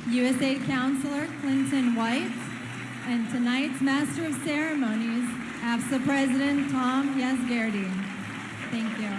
USAID Counselor Clinton White, and tonight's Master of Ceremonies, AFSA President Tom Yasgardi. Thank you.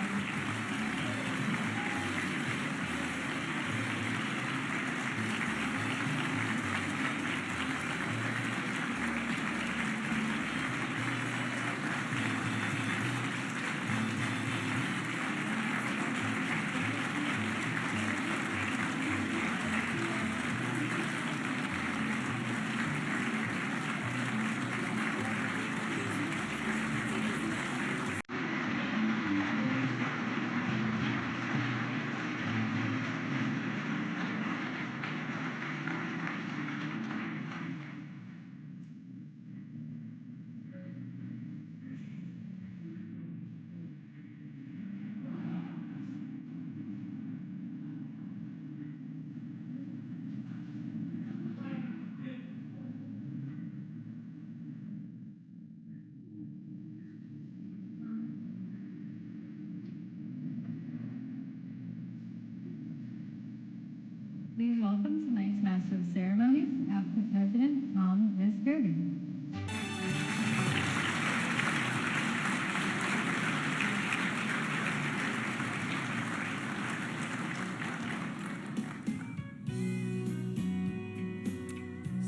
Please welcome tonight's Master of Ceremonies, AFSA President Tom Yasgardi.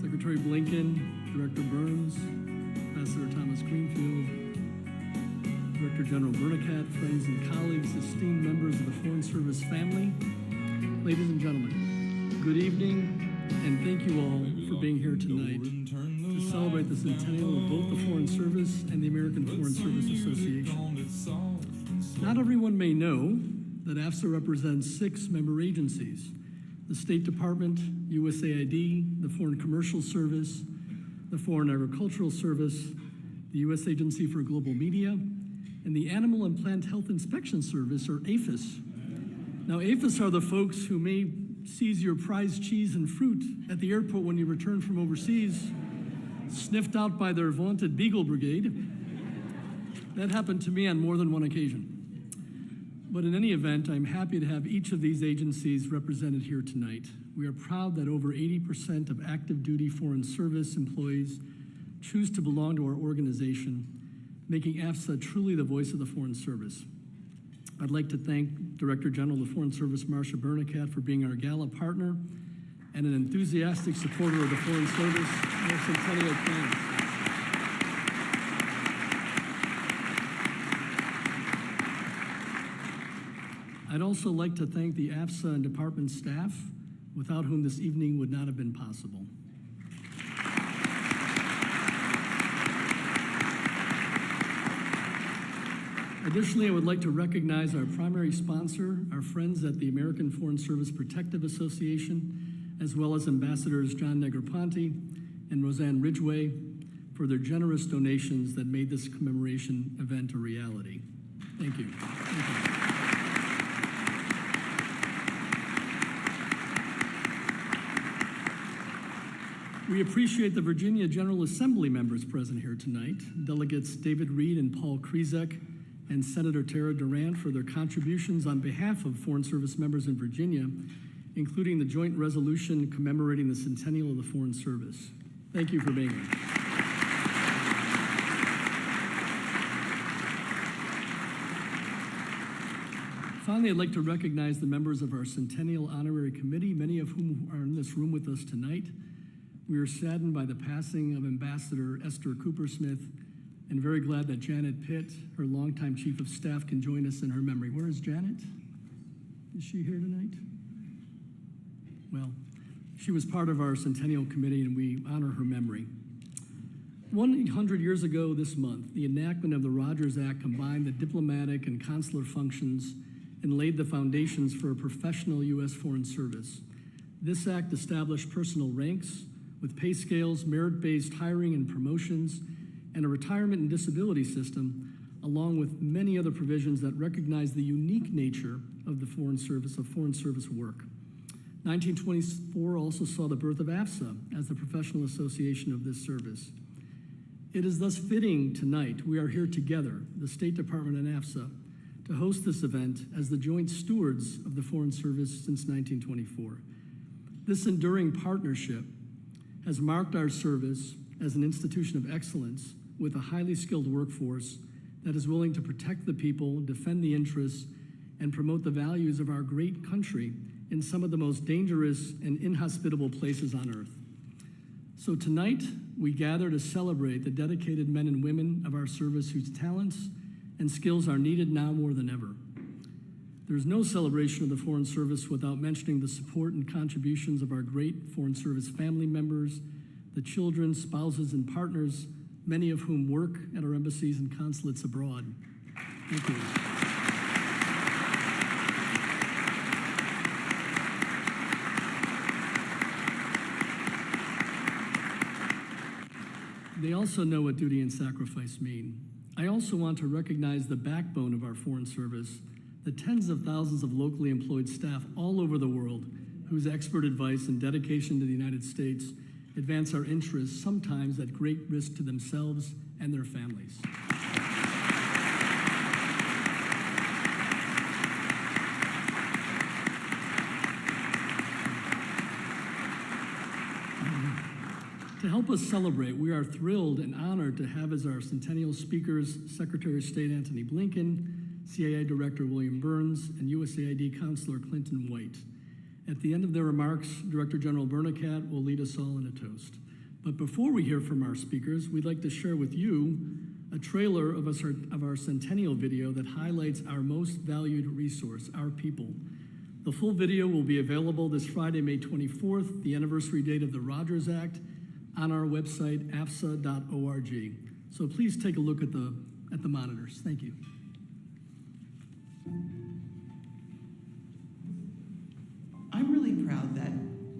Secretary Blinken, Director Burns, Ambassador Thomas Greenfield, Director General Bernacat, friends and colleagues, esteemed members of the Foreign Service family, ladies and gentlemen, good evening, and thank you all for being here tonight to celebrate the centennial of both the Foreign Service and the American Foreign Service Association. Not everyone may know that AFSA represents 6 member agencies: the State Department, USAID, the Foreign Commercial Service, the Foreign Agricultural Service, the U.S. Agency for Global Media, and the Animal and Plant Health Inspection Service, or APHIS. Now, APHIS are the folks who may seize your prized cheese and fruit at the airport when you return from overseas, sniffed out by their vaunted Beagle Brigade. That happened to me on more than one occasion. But in any event, I'm happy to have each of these agencies represented here tonight. We are proud that over 80% of active duty foreign service employees choose to belong to our organization, making AFSA truly the voice of the Foreign Service. I'd like to thank Director General of the Foreign Service, Marcia Bernacat, for being our Gala partner and an enthusiastic supporter of the Foreign Service and our Centennial plans. I'd also like to thank the AFSA and department staff, without whom this evening would not have been possible. Additionally, I would like to recognize our primary sponsor, our friends at the American Foreign Service Protective Association, as well as Ambassadors John Negroponte and Roseanne Ridgway for their generous donations that made this commemoration event a reality. Thank you. Thank you. We appreciate the Virginia General Assembly members present here tonight, Delegates David Reed and Paul Krizek, and Senator Tara Durant for their contributions on behalf of Foreign Service members in Virginia, including the joint resolution commemorating the centennial of the Foreign Service. Thank you for being here. Finally, I'd like to recognize the members of our Centennial Honorary Committee, many of whom are in this room with us tonight. We are saddened by the passing of Ambassador Esther Cooper-Smith, and very glad that Janet Pitt, her longtime Chief of Staff, can join us in her memory. Where is Janet? Is she here tonight? Well, she was part of our Centennial Committee, and we honor her memory. 100 years ago this month, the enactment of the Rogers Act combined the diplomatic and consular functions and laid the foundations for a professional U.S. Foreign Service. This act established personal ranks with pay scales, merit-based hiring and promotions, and a retirement and disability system, along with many other provisions that recognize the unique nature of the Foreign Service work. 1924 also saw the birth of AFSA as the professional association of this service. It is thus fitting tonight we are here together, the State Department and AFSA, to host this event as the joint stewards of the Foreign Service since 1924. This enduring partnership has marked our service as an institution of excellence with a highly skilled workforce that is willing to protect the people, defend the interests, and promote the values of our great country in some of the most dangerous and inhospitable places on earth. So tonight, we gather to celebrate the dedicated men and women of our service whose talents and skills are needed now more than ever. There's no celebration of the Foreign Service without mentioning the support and contributions of our great Foreign Service family members, the children, spouses, and partners, many of whom work at our embassies and consulates abroad. Thank you. They also know what duty and sacrifice mean. I also want to recognize the backbone of our Foreign Service, the tens of thousands of locally employed staff all over the world whose expert advice and dedication to the United States advance our interests, sometimes at great risk to themselves and their families. To help us celebrate, we are thrilled and honored to have as our Centennial speakers Secretary of State Antony Blinken, CIA Director William Burns, and USAID Counselor Clinton White. At the end of their remarks, Director General Bernadette will lead us all in a toast. But before we hear from our speakers, we'd like to share with you a trailer of our Centennial video that highlights our most valued resource, our people. The full video will be available this Friday, May 24th, the anniversary date of the Rogers Act, on our website, afsa.org. So please take a look at the monitors. Thank you. I'm really proud that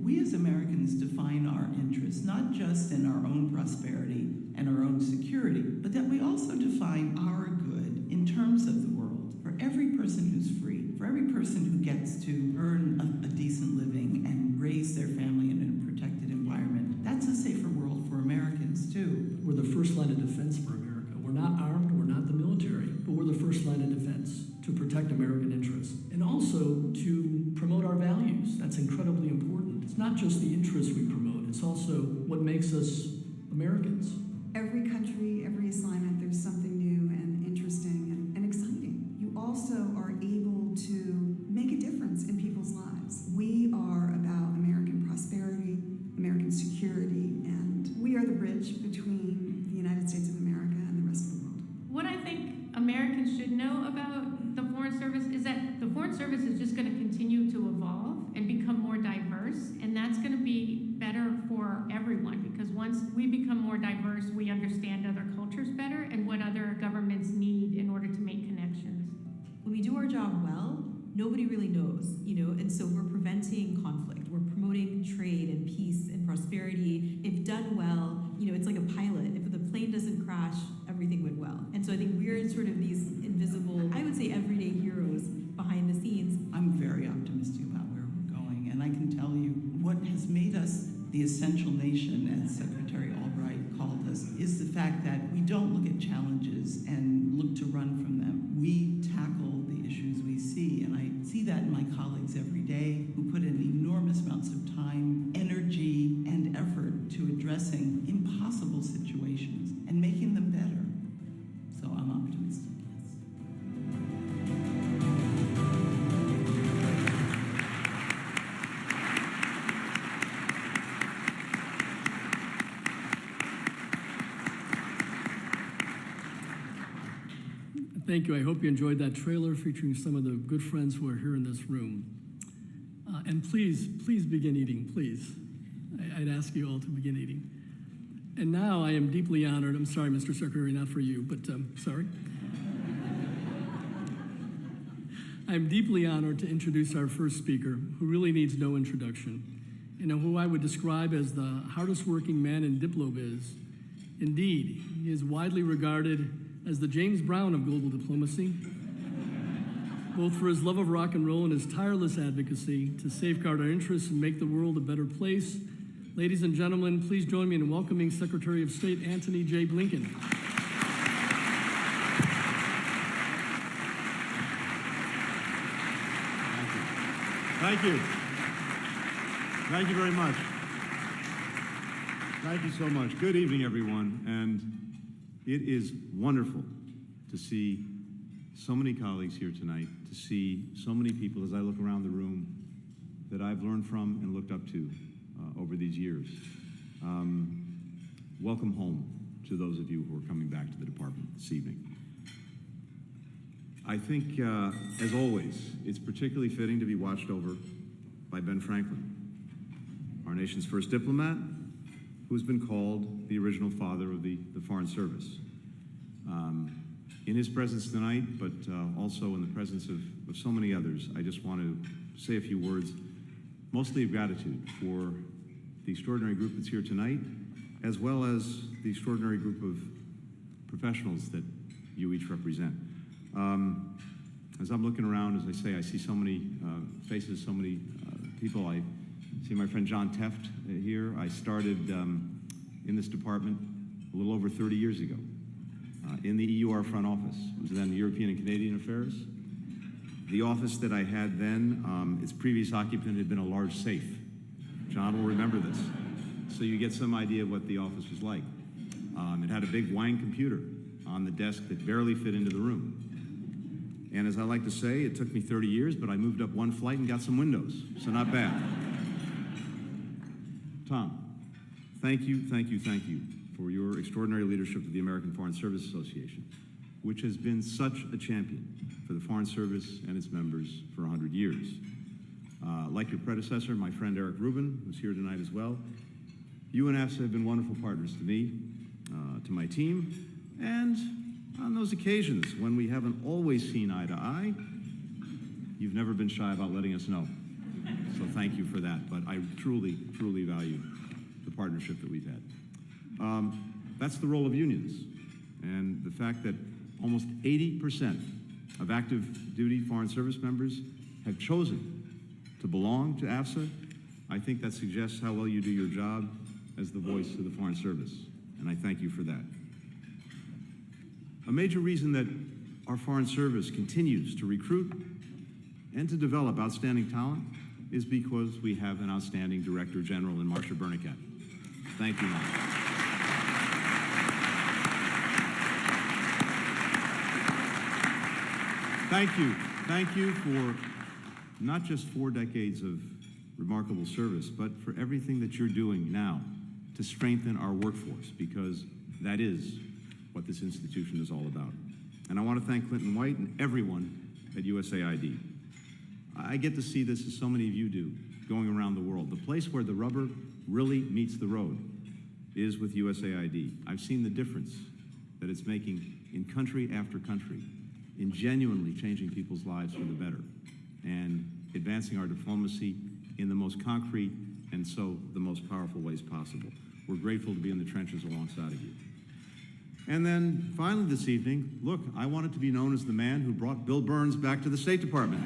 we as Americans define our interests not just in our own prosperity and our own security, but that we also define our good in terms of the world. For every person who's free, for every person who gets to earn a decent living and raise their family in a protected environment, that's a safer world for Americans too. We're the first line of defense for America. We're not armed, we're not the military, but we're the first line of defense to protect American interests and also to promote our values. That's incredibly important. It's not just the interests we promote, it's also what makes us Americans. Every country, every assignment, there's something new and interesting and exciting. You also are able to make a difference in people's lives. We are about American prosperity, American security, and we are the bridge between the United States of America and the rest of the world. What I think Americans should know about the Foreign Service is that the Foreign Service is just going to continue to evolve and become more diverse, and that's going to be better for everyone, because once we become more diverse, we understand other cultures better and what other governments need in order to make connections. When we do our job well, nobody really knows, and so we're preventing conflict. We're promoting trade and peace and prosperity. If done well, it's like a pilot. If the plane doesn't crash, everything went well. And so I think we're sort of these invisible, I would say everyday heroes behind the scenes. I'm very optimistic about where we're going, and I can tell you what has made us the essential nation, as Secretary Albright called us, is the fact that we don't look at challenges and look to run from them. We tackle the issues we see, and I see that in my colleagues every day who put in enormous amounts of time, energy, and effort to addressing impossible situations and making them better. So I'm optimistic, yes. Thank you. I hope you enjoyed that trailer featuring some of the good friends who are here in this room. And please begin eating, please. I'd ask you all to begin eating. And now I am deeply honored, I'm sorry, Mr. Secretary, not for you, but sorry. I'm deeply honored to introduce our first speaker, who really needs no introduction, who I would describe as the hardest working man in diplobiz. Indeed, he is widely regarded as the James Brown of global diplomacy, both for his love of rock and roll and his tireless advocacy to safeguard our interests and make the world a better place. Ladies and gentlemen, please join me in welcoming Secretary of State Antony J. Blinken. Thank you. Thank you very much. Thank you so much. Good evening, everyone. And it is wonderful to see so many colleagues here tonight, to see so many people as I look around the room that I've learned from and looked up to over these years. Welcome home to those of you who are coming back to the department this evening. I think, as always, it's particularly fitting to be watched over by Ben Franklin, our nation's first diplomat, who's been called the original father of the Foreign Service. In his presence tonight, but also in the presence of so many others, I just want to say a few words, mostly of gratitude for the extraordinary group that's here tonight, as well as the extraordinary group of professionals that you each represent. As I'm looking around, as I say, I see so many faces, so many people. I see my friend John Teft here. I started in this department a little over 30 years ago in the EUR front office. It was then European and Canadian Affairs. The office that I had then, its previous occupant had been a large safe. John will remember this. So you get some idea of what the office was like. It had a big Wang computer on the desk that barely fit into the room. And as I like to say, it took me 30 years, but I moved up one flight and got some windows, so not bad. Tom, thank you for your extraordinary leadership of the American Foreign Service Association, which has been such a champion for the Foreign Service and its members for 100 years. Like your predecessor, my friend Eric Rubin, who's here tonight as well, you and AFSA have been wonderful partners to me, to my team, and on those occasions when we haven't always seen eye to eye, you've never been shy about letting us know. So thank you for that, but I truly value the partnership that we've had. That's the role of unions, and the fact that almost 80% of active duty Foreign Service members have chosen to belong to AFSA, I think that suggests how well you do your job as the voice of the Foreign Service, and I thank you for that. A major reason that our Foreign Service continues to recruit and to develop outstanding talent is because we have an outstanding Director General in Marsha Bernicat. Thank you, Marsha. Thank you for not just 4 decades of remarkable service, but for everything that you're doing now to strengthen our workforce, because that is what this institution is all about. And I want to thank Clinton White and everyone at USAID. I get to see this, as so many of you do, going around the world. The place where the rubber really meets the road is with USAID. I've seen the difference that it's making in country after country, in genuinely changing people's lives for the better, and advancing our diplomacy in the most concrete and so the most powerful ways possible. We're grateful to be in the trenches alongside of you. And then finally this evening, look, I wanted to be known as the man who brought Bill Burns back to the State Department.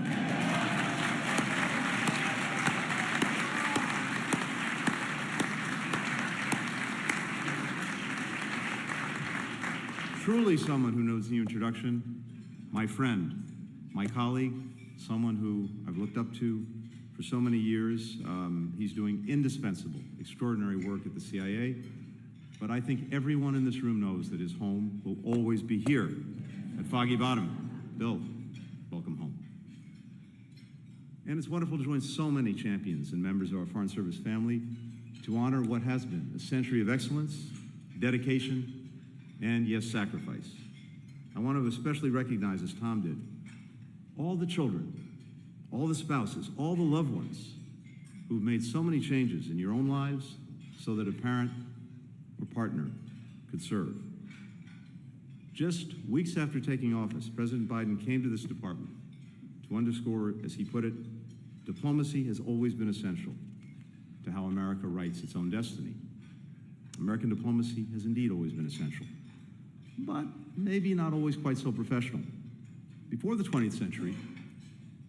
Truly someone who knows the introduction, my friend, my colleague, someone who I've looked up to for so many years. He's doing indispensable, extraordinary work at the CIA. But I think everyone in this room knows that his home will always be here at Foggy Bottom. Bill, welcome home. And it's wonderful to join so many champions and members of our Foreign Service family to honor what has been a century of excellence, dedication, and yes, sacrifice. I want to especially recognize, as Tom did, all the children, all the spouses, all the loved ones who've made so many changes in your own lives so that a parent or partner could serve. Just weeks after taking office, President Biden came to this department to underscore, as he put it, diplomacy has always been essential to how America writes its own destiny. American diplomacy has indeed always been essential, but maybe not always quite so professional. Before the 20th century,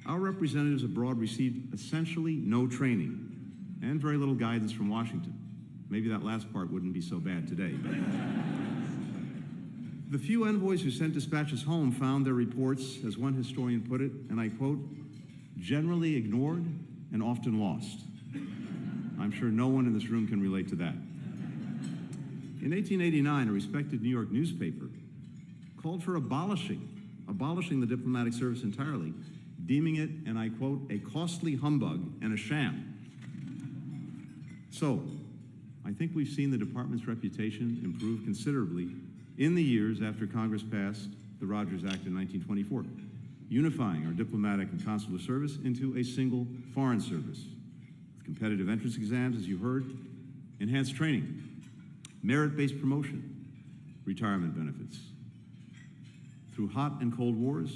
our representatives abroad received essentially no training and very little guidance from Washington. Maybe that last part wouldn't be so bad today. But the few envoys who sent dispatches home found their reports, as one historian put it, and I quote, generally ignored and often lost. I'm sure no one in this room can relate to that. In 1889, a respected New York newspaper called for abolishing the diplomatic service entirely, deeming it, and I quote, a costly humbug and a sham. So, I think we've seen the department's reputation improve considerably in the years after Congress passed the Rogers Act in 1924, unifying our diplomatic and consular service into a single foreign service, with competitive entrance exams, as you heard, enhanced training, merit-based promotion, retirement benefits. Through hot and cold wars,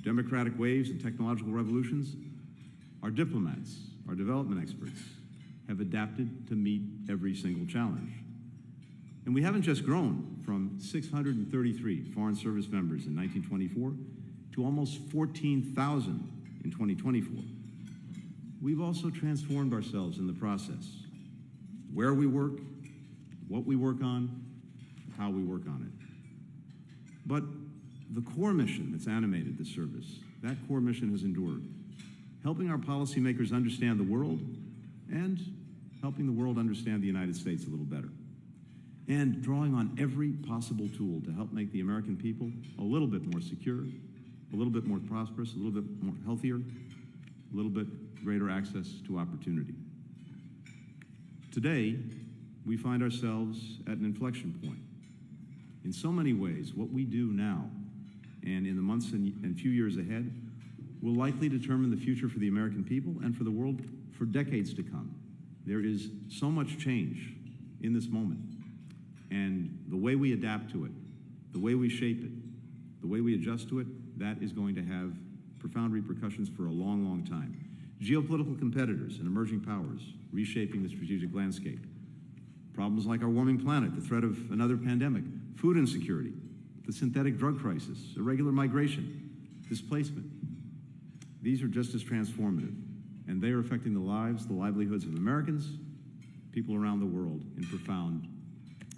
democratic waves and technological revolutions, our diplomats, our development experts, have adapted to meet every single challenge. And we haven't just grown from 633 Foreign Service members in 1924 to almost 14,000 in 2024. We've also transformed ourselves in the process. Where we work, what we work on, how we work on it. But the core mission that's animated this service, that core mission has endured, helping our policymakers understand the world and helping the world understand the United States a little better, and drawing on every possible tool to help make the American people a little bit more secure, a little bit more prosperous, a little bit more healthier, a little bit greater access to opportunity. Today, we find ourselves at an inflection point. In so many ways, what we do now and in the months and few years ahead will likely determine the future for the American people and for the world for decades to come. There is so much change in this moment, and the way we adapt to it, the way we shape it, the way we adjust to it, that is going to have profound repercussions for a long, long time. Geopolitical competitors and emerging powers reshaping the strategic landscape. Problems like our warming planet, the threat of another pandemic, food insecurity, the synthetic drug crisis, irregular migration, displacement. These are just as transformative, and they are affecting the lives, the livelihoods of Americans, people around the world in profound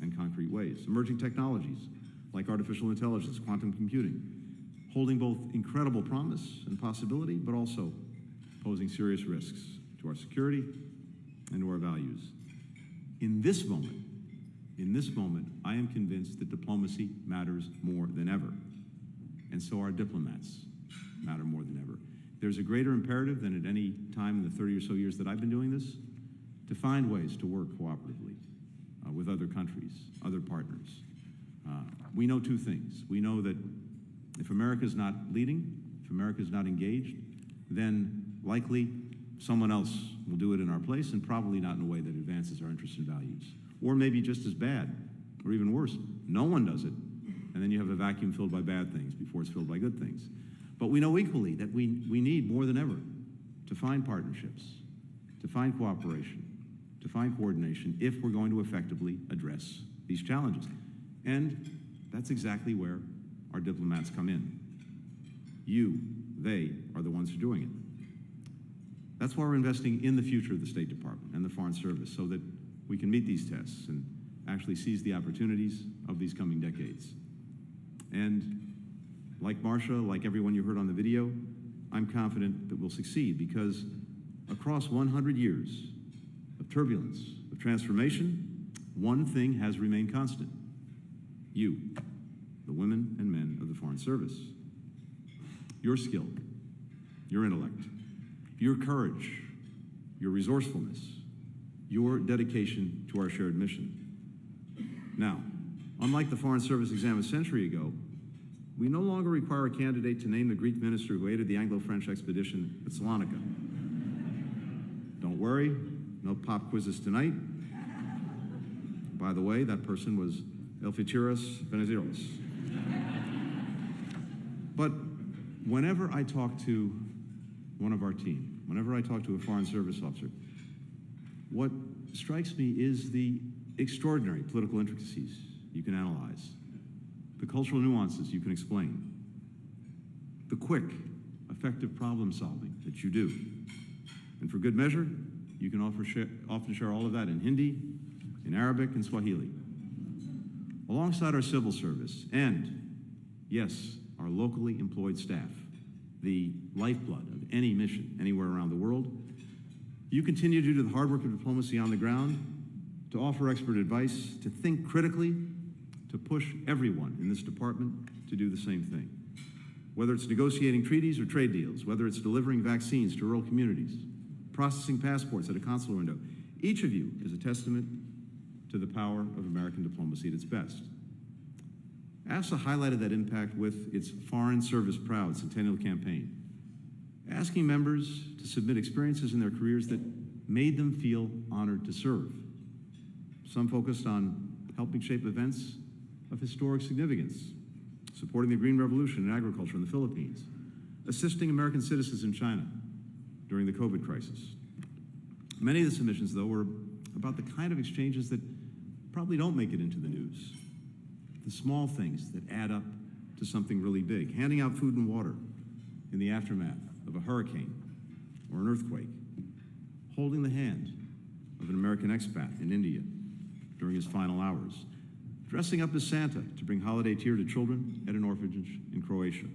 and concrete ways. Emerging technologies like artificial intelligence, quantum computing, holding both incredible promise and possibility, but also posing serious risks to our security and to our values. In this moment, I am convinced that diplomacy matters more than ever, and so our diplomats matter more than ever. There's a greater imperative than at any time in the 30 or so years that I've been doing this to find ways to work cooperatively with other countries, other partners. We know two things. We know that if America's not leading, if America's not engaged, then likely someone else will do it in our place, and probably not in a way that advances our interests and values. Or maybe just as bad, or even worse, no one does it, and then you have a vacuum filled by bad things before it's filled by good things. But we know equally that we need more than ever to find partnerships, to find cooperation, to find coordination if we're going to effectively address these challenges. And that's exactly where our diplomats come in. They are the ones who are doing it. That's why we're investing in the future of the State Department and the Foreign Service, so that we can meet these tests and actually seize the opportunities of these coming decades. And like Marsha, like everyone you heard on the video, I'm confident that we'll succeed, because across 100 years of turbulence, of transformation, one thing has remained constant. You, the women and men of the Foreign Service. Your skill, your intellect, your courage, your resourcefulness, your dedication to our shared mission. Now, unlike the Foreign Service exam a century ago, we no longer require a candidate to name the Greek minister who aided the Anglo-French expedition at Salonika. Don't worry, no pop quizzes tonight. By the way, that person was Eleftherios Venizelos. But whenever I talk to one of our team, whenever I talk to a Foreign Service officer, what strikes me is the extraordinary political intricacies you can analyze, the cultural nuances you can explain, the quick, effective problem solving that you do. And for good measure, you can often share all of that in Hindi, in Arabic, and Swahili. Alongside our civil service and, yes, our locally employed staff, the lifeblood of any mission anywhere around the world, You continue to do the hard work of diplomacy on the ground, to offer expert advice, to think critically, to push everyone in this department to do the same thing. Whether it's negotiating treaties or trade deals, whether it's delivering vaccines to rural communities, processing passports at a consular window, each of you is a testament to the power of American diplomacy at its best. AFSA highlighted that impact with its Foreign Service Proud Centennial campaign, asking members to submit experiences in their careers that made them feel honored to serve. Some focused on helping shape events of historic significance, supporting the Green Revolution and agriculture in the Philippines, assisting American citizens in China during the COVID crisis. Many of the submissions, though, were about the kind of exchanges that probably don't make it into the news. The small things that add up to something really big. Handing out food and water in the aftermath of a hurricane or an earthquake. Holding the hand of an American expat in India during his final hours. Dressing up as Santa to bring holiday cheer to children at an orphanage in Croatia.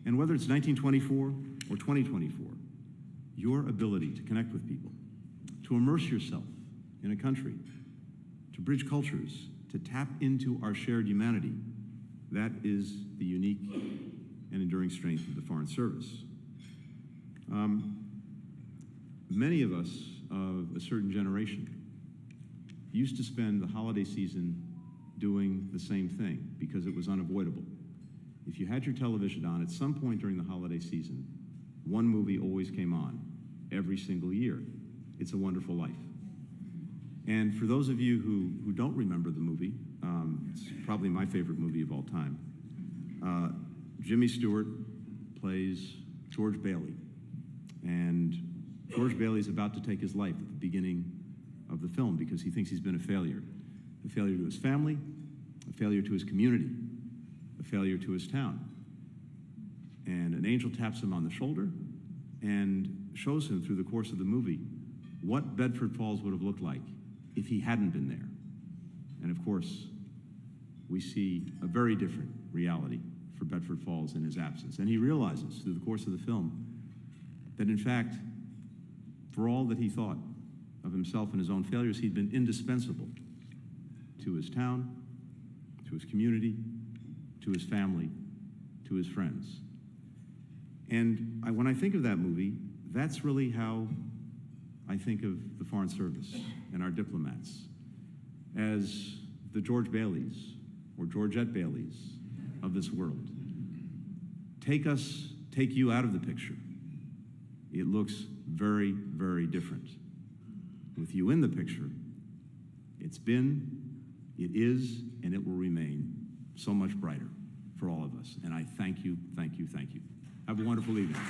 And whether it's 1924 or 2024, your ability to connect with people, to immerse yourself in a country, to bridge cultures, to tap into our shared humanity, that is the unique and enduring strength of the Foreign Service. Many of us of a certain generation used to spend the holiday season doing the same thing because it was unavoidable. If you had your television on, at some point during the holiday season, one movie always came on every single year. It's a Wonderful Life. And for those of you who don't remember the movie, it's probably my favorite movie of all time. Jimmy Stewart plays George Bailey. And George Bailey's about to take his life at the beginning of the film because he thinks he's been a failure to his family, a failure to his community, a failure to his town. And an angel taps him on the shoulder and shows him through the course of the movie what Bedford Falls would have looked like if he hadn't been there. And of course, we see a very different reality for Bedford Falls in his absence. And he realizes through the course of the film that in fact, for all that he thought of himself and his own failures, he'd been indispensable to his town, to his community, to his family, to his friends. And when I think of that movie, that's really how I think of the Foreign Service and our diplomats as the George Baileys or Georgette Baileys of this world. Take you out of the picture. It looks very, very different. With you in the picture, it's been, it is, and it will remain so much brighter for all of us. And I thank you, thank you, thank you. Have a wonderful evening.